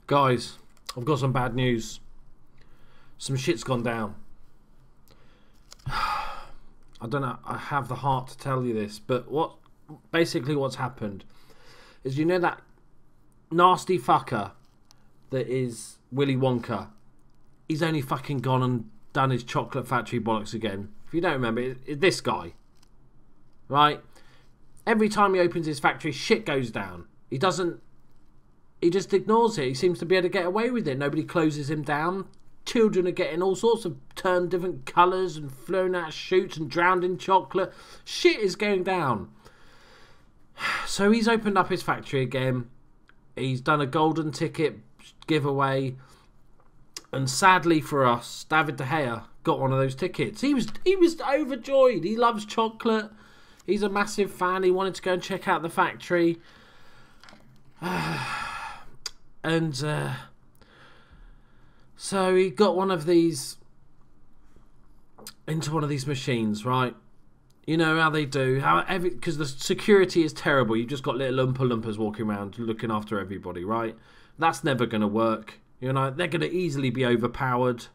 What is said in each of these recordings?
Guys, I've got some bad news. Some shit's gone down. I don't know, I have the heart to tell you this, but basically what's happened is, you know that nasty fucker that is Willy Wonka? He's only fucking gone and done his chocolate factory bollocks again. If you don't remember, it's this guy. Right? Every time he opens his factory, shit goes down. He just ignores it. He seems to be able to get away with it. Nobody closes him down. Children are getting all sorts of turned different colours and flown out of chutes and drowned in chocolate. Shit is going down. So he's opened up his factory again. He's done a golden ticket giveaway. And sadly for us, David De Gea got one of those tickets. He was overjoyed. He loves chocolate. He's a massive fan. He wanted to go and check out the factory. And so he got one of these into one of these machines, right? You know how they do, because the security is terrible. You've just got little Oompa Loompas walking around looking after everybody, right? That's never going to work. You know, they're going to easily be overpowered.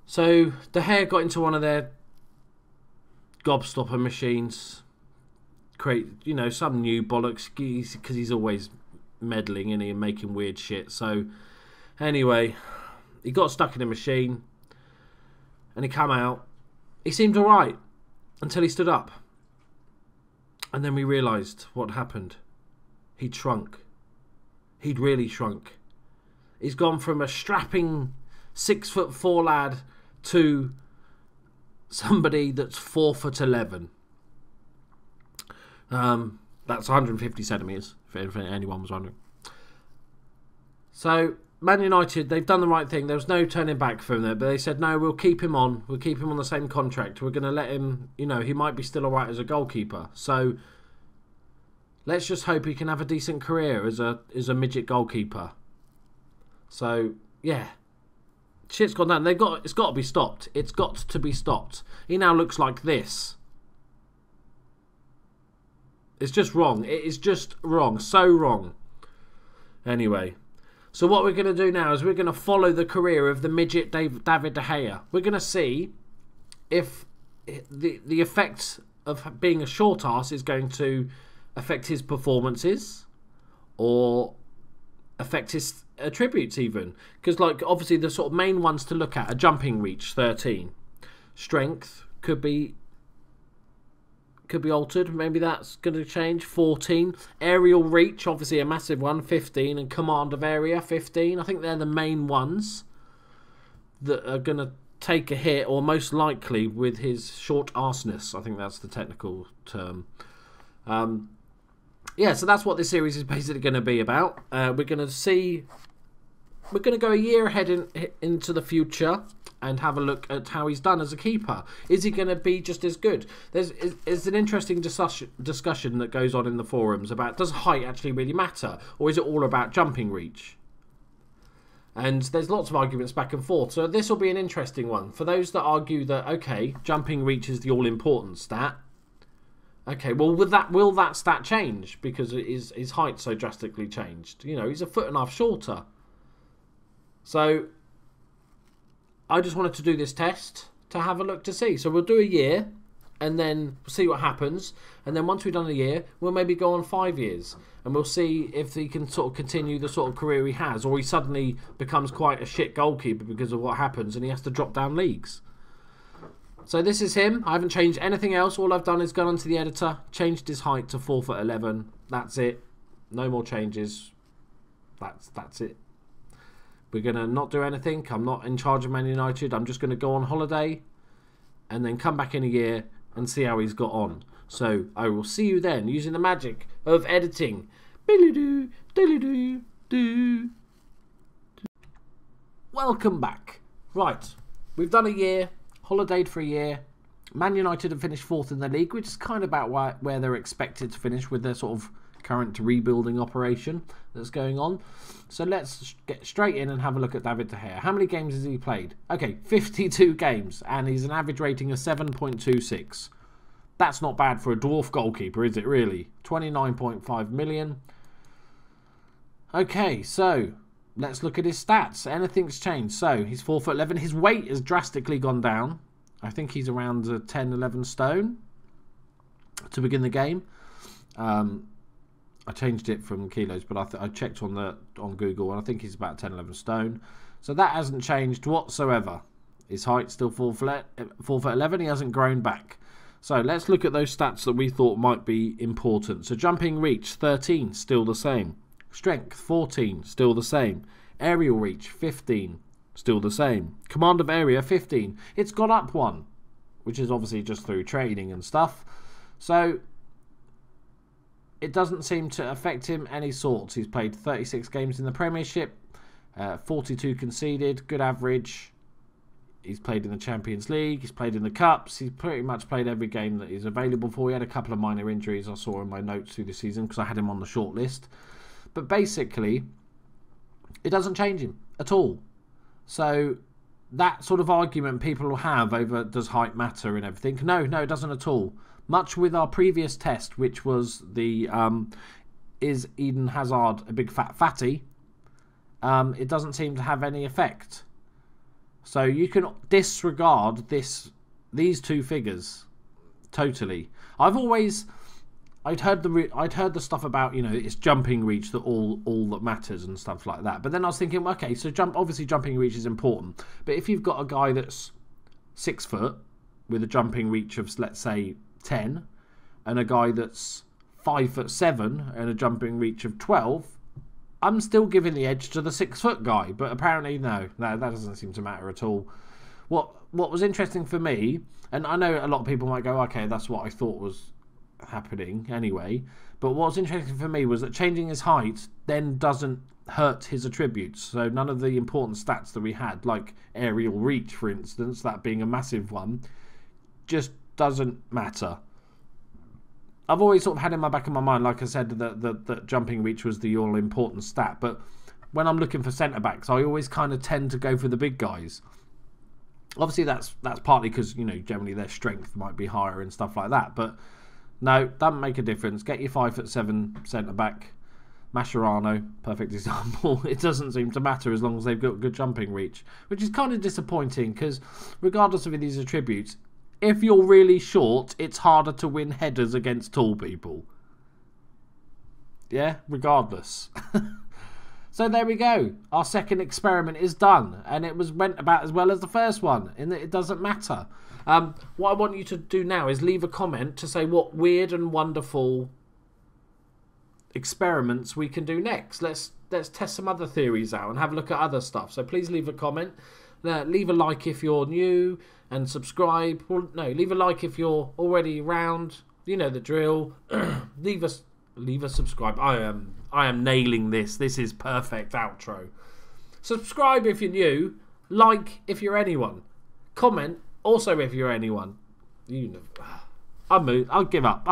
So De Gea got into one of their gobstopper machines. Create, you know, some new bollocks, because he's always meddling and making weird shit. So anyway, he got stuck in a machine and he came out. He seemed alright until he stood up, and then we realised what happened. He'd shrunk. He'd really shrunk. He's gone from a strapping 6'4" lad to somebody that's 4'11". That's 150 centimetres, if anyone was wondering. So Man United, they've done the right thing. There was no turning back from there, but they said, no, we'll keep him on. We'll keep him on the same contract. We're going to let him, you know, he might be still alright as a goalkeeper. So let's just hope he can have a decent career as a midget goalkeeper. So yeah, shit's gone down. It's got to be stopped. It's got to be stopped. He now looks like this. It's just wrong. It is just wrong. So wrong. Anyway, so what we're going to do now is we're going to follow the career of the midget David De Gea. We're going to see if the effect of being a short arse is going to affect his performances or affect his attributes even. Because, like, obviously the sort of main ones to look at are jumping reach, 13. Strength could be altered. Maybe that's going to change, 14. Aerial reach, obviously a massive one, 15. And command of area, 15. I think they're the main ones that are going to take a hit, or most likely with his short arseness. I think that's the technical term. Yeah, so that's what this series is basically going to be about. We're going to go a year ahead into the future and have a look at how he's done as a keeper. Is he going to be just as good? There's an interesting discussion that goes on in the forums about, does height actually really matter? Or is it all about jumping reach? And there's lots of arguments back and forth. So this will be an interesting one. For those that argue that, okay, jumping reach is the all-important stat. Okay, well, will that stat change? Because his height so drastically changed. You know, he's 1.5 foot shorter. So I just wanted to do this test to have a look to see. So we'll do a year and then see what happens. And then once we've done a year, we'll maybe go on 5 years. And we'll see if he can sort of continue the sort of career he has. Or he suddenly becomes quite a shit goalkeeper because of what happens and he has to drop down leagues. So this is him. I haven't changed anything else. All I've done is gone onto the editor, changed his height to 4'11". That's it. No more changes. That's it. We're going to not do anything. I'm not in charge of Man United. I'm just going to go on holiday and then come back in a year and see how he's got on. So I will see you then using the magic of editing. Welcome back. Right. We've done a year. Holidayed for a year. Man United have finished 4th in the league, which is kind of about where they're expected to finish with their sort of current rebuilding operation that's going on. So let's get straight in and have a look at David De Gea. How many games has he played? Okay, 52 games, and he's an average rating of 7.26. That's not bad for a dwarf goalkeeper, is it really? 29.5 million. Okay, so let's look at his stats. Anything's changed. So he's 4'11". His weight has drastically gone down. I think he's around 10, 11 stone to begin the game. I changed it from kilos, but I checked on Google, and I think he's about 10, 11 stone. So that hasn't changed whatsoever. His height's still 4'11". He hasn't grown back. So let's look at those stats that we thought might be important. So jumping reach, 13, still the same. Strength, 14, still the same. Aerial reach, 15, still the same. Command of area, 15. It's gone up 1, which is obviously just through training and stuff. So it doesn't seem to affect him any sorts. He's played 36 games in the Premiership, 42 conceded, good average. He's played in the Champions League, he's played in the Cups, he's pretty much played every game that is available for. He had a couple of minor injuries I saw in my notes through the season because I had him on the short list. But basically, it doesn't change him at all. So that sort of argument people will have over does height matter and everything. No, it doesn't at all. Much with our previous test, which was the is Eden Hazard a big fat fatty, it doesn't seem to have any effect. So you can disregard these two figures totally. I'd heard the stuff about, you know, it's jumping reach that all that matters and stuff like that. But then I was thinking, okay, so obviously jumping reach is important. But if you've got a guy that's 6 foot with a jumping reach of, let's say, 10, and a guy that's 5'7" and a jumping reach of 12, I'm still giving the edge to the 6 foot guy. But apparently, no, that doesn't seem to matter at all. What was interesting for me, and I know a lot of people might go, okay, that's what I thought was happening anyway, but what's interesting for me was that changing his height then doesn't hurt his attributes. So none of the important stats that we had, like aerial reach, for instance, that being a massive one, just doesn't matter. I've always sort of had in my back of my mind, like I said, that jumping reach was the all-important stat, but when I'm looking for centre-backs, I always kind of tend to go for the big guys. Obviously, that's partly because, you know, generally their strength might be higher and stuff like that, but no, doesn't make a difference. Get your 5'7" centre-back. Mascherano, perfect example. It doesn't seem to matter as long as they've got good jumping reach, which is kind of disappointing because regardless of these attributes, if you're really short, it's harder to win headers against tall people. Yeah, regardless. So there we go. Our second experiment is done, and it went about as well as the first one, in that it doesn't matter. What I want you to do now is leave a comment to say what weird and wonderful experiments we can do next. Let's test some other theories out and have a look at other stuff. So please leave a comment. Leave a like if you're new and subscribe. Well, no, leave a like if you're already around. You know the drill. leave a subscribe. I am nailing this. This is perfect outro. Subscribe if you're new. Like if you're anyone. Comment also if you're anyone. You know. I'll give up.